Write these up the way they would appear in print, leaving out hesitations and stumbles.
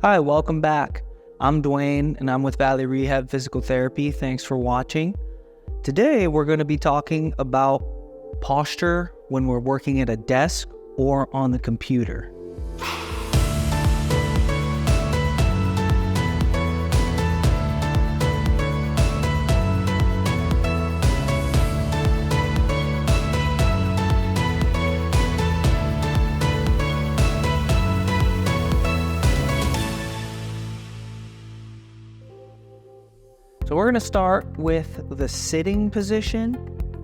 Hi, welcome back. I'm Dwayne and I'm with Valley Rehab Physical Therapy. Thanks for watching. Today we're going to be talking about posture when we're working at a desk or on the computer. So we're going to start with the sitting position,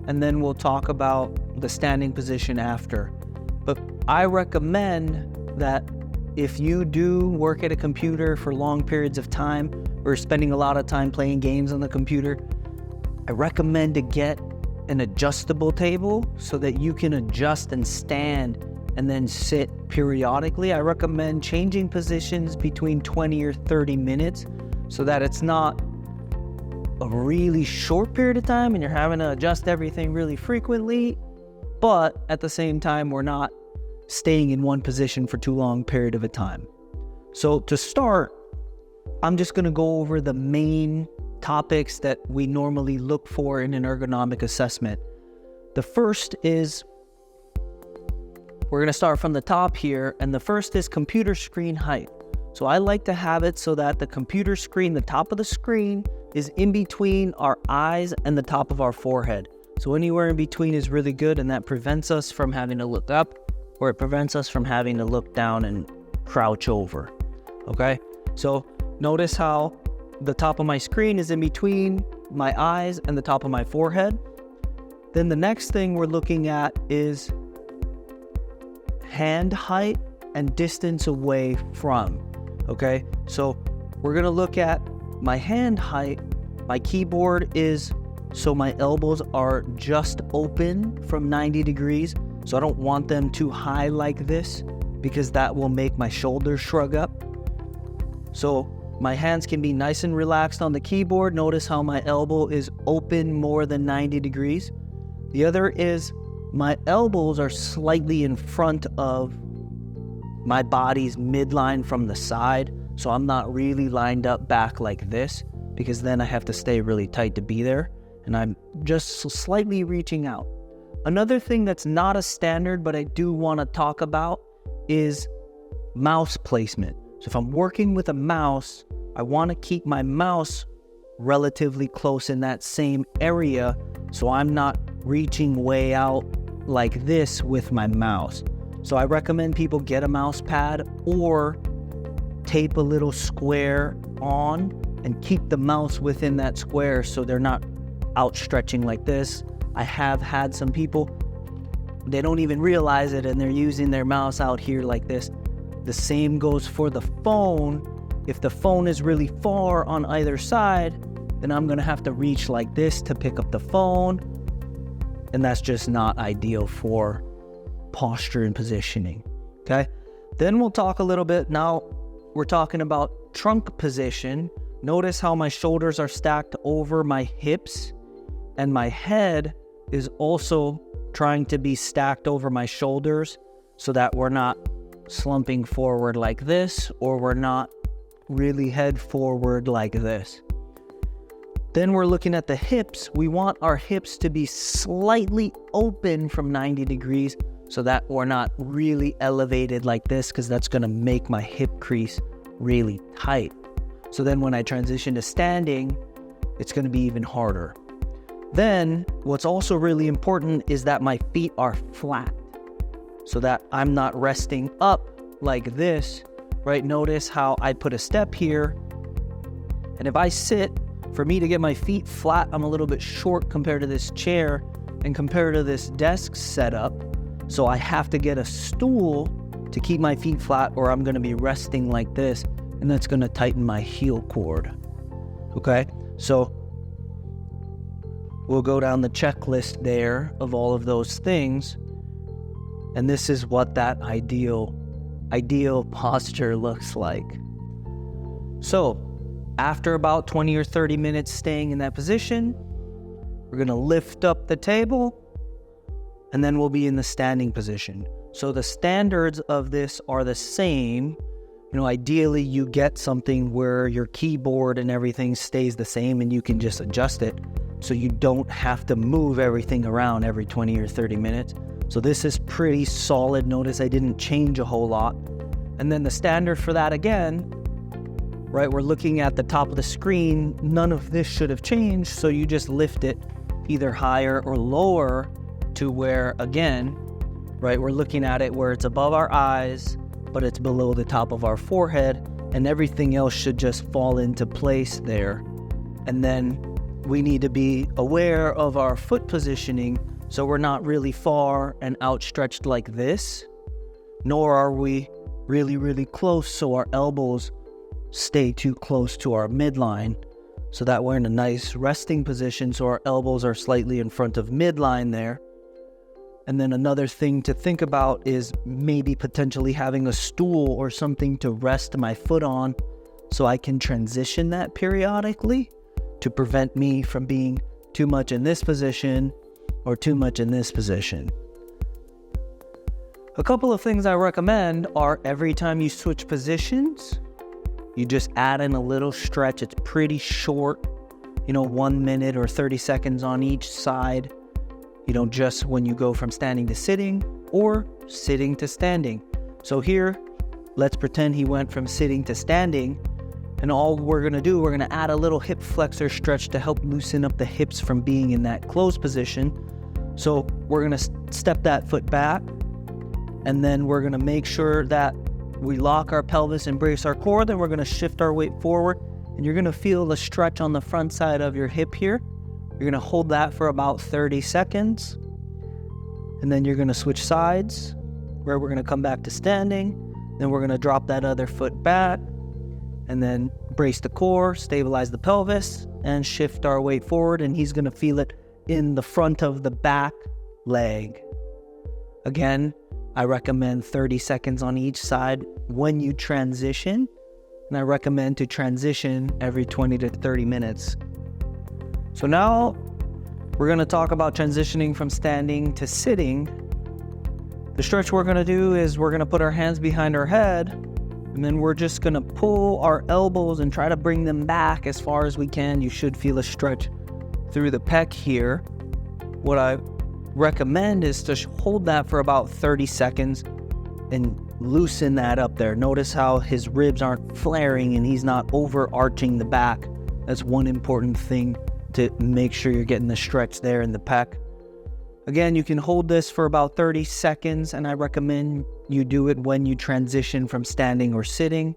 and then we'll talk about the standing position after. But I recommend that if you do work at a computer for long periods of time, or spending a lot of time playing games on the computer, I recommend to get an adjustable table so that you can adjust and stand and then sit periodically. I recommend changing positions between 20 or 30 minutes so that it's not a really short period of time and you're having to adjust everything really frequently, but at the same time we're not staying in one position for too long period of a time. So to start, I'm just going to go over the main topics that we normally look for in an ergonomic assessment. The first is, we're going to start from the top here, and the first is computer screen height. So I like to have it so that the computer screen, the top of the screen, is in between our eyes and the top of our forehead. So anywhere in between is really good, and that prevents us from having to look up, or it prevents us from having to look down and crouch over. Okay, so notice how the top of my screen is in between my eyes and the top of my forehead. Then the next thing we're looking at is hand height and distance away from. Okay, so we're gonna look at my hand height. My keyboard is so my elbows are just open from 90 degrees. So I don't want them too high like this because that will make my shoulders shrug up. So my hands can be nice and relaxed on the keyboard. Notice how my elbow is open more than 90 degrees. The other is my elbows are slightly in front of my body's midline from the side. So I'm not really lined up back like this, because then I have to stay really tight to be there. And I'm just slightly reaching out. Another thing that's not a standard, but I do want to talk about, is mouse placement. So if I'm working with a mouse, I want to keep my mouse relatively close in that same area, so I'm not reaching way out like this with my mouse. So I recommend people get a mouse pad or tape a little square on and keep the mouse within that square so they're not outstretching like this. I have had some people, they don't even realize it and they're using their mouse out here like this. The same goes for the phone. If the phone is really far on either side, then I'm gonna have to reach like this to pick up the phone, and that's just not ideal for posture and positioning. Okay, then we'll talk a little bit. Now we're talking about trunk position. Notice how my shoulders are stacked over my hips, and my head is also trying to be stacked over my shoulders so that we're not slumping forward like this, or we're not really head forward like this. Then we're looking at the hips. We want our hips to be slightly open from 90 degrees so that we're not really elevated like this, because that's going to make my hip crease really tight. So then when I transition to standing, it's going to be even harder. Then what's also really important is that my feet are flat so that I'm not resting up like this, right? Notice how I put a step here, and if I sit, for me to get my feet flat, I'm a little bit short compared to this chair and compared to this desk setup. So I have to get a stool to keep my feet flat, or I'm going to be resting like this, and that's going to tighten my heel cord. Okay, so we'll go down the checklist there of all of those things, and this is what that ideal posture looks like. So after about 20 or 30 minutes staying in that position, we're going to lift up the table, and then we'll be in the standing position. So the standards of this are the same. Ideally you get something where your keyboard and everything stays the same and you can just adjust it so you don't have to move everything around every 20 or 30 minutes. So this is pretty solid. Notice I didn't change a whole lot. And then the standard for that again, right, we're looking at the top of the screen. None of this should have changed, so you just lift it either higher or lower to where, again, right, we're looking at it where it's above our eyes, but it's below the top of our forehead, and everything else should just fall into place there. And then we need to be aware of our foot positioning, so we're not really far and outstretched like this, nor are we really, really close, so our elbows stay too close to our midline, so that we're in a nice resting position, so our elbows are slightly in front of midline there. And then another thing to think about is maybe potentially having a stool or something to rest my foot on so I can transition that periodically to prevent me from being too much in this position or too much in this position. A couple of things I recommend are every time you switch positions, you just add in a little stretch. It's pretty short, 1 minute or 30 seconds on each side. Just when you go from standing to sitting or sitting to standing. So here, let's pretend he went from sitting to standing, and all we're gonna do, we're gonna add a little hip flexor stretch to help loosen up the hips from being in that closed position. So we're gonna step that foot back, and then we're gonna make sure that we lock our pelvis and brace our core. Then we're gonna shift our weight forward, and you're gonna feel the stretch on the front side of your hip here. You're gonna hold that for about 30 seconds, and then you're gonna switch sides, where we're gonna come back to standing. Then we're gonna drop that other foot back, and then brace the core, stabilize the pelvis, and shift our weight forward, and he's gonna feel it in the front of the back leg. Again, I recommend 30 seconds on each side when you transition, and I recommend to transition every 20 to 30 minutes. So now we're gonna talk about transitioning from standing to sitting. The stretch we're gonna do is we're gonna put our hands behind our head, and then we're just gonna pull our elbows and try to bring them back as far as we can. You should feel a stretch through the pec here. What I recommend is to hold that for about 30 seconds and loosen that up there. Notice how his ribs aren't flaring and he's not overarching the back. That's one important thing to make sure you're getting the stretch there in the pec. Again, you can hold this for about 30 seconds, and I recommend you do it when you transition from standing or sitting,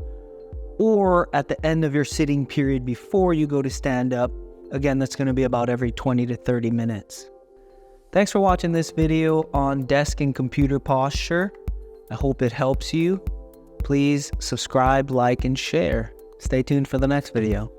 or at the end of your sitting period before you go to stand up. Again, that's going to be about every 20 to 30 minutes. Thanks for watching this video on desk and computer posture. I hope it helps you. Please subscribe, like, and share. Stay tuned for the next video.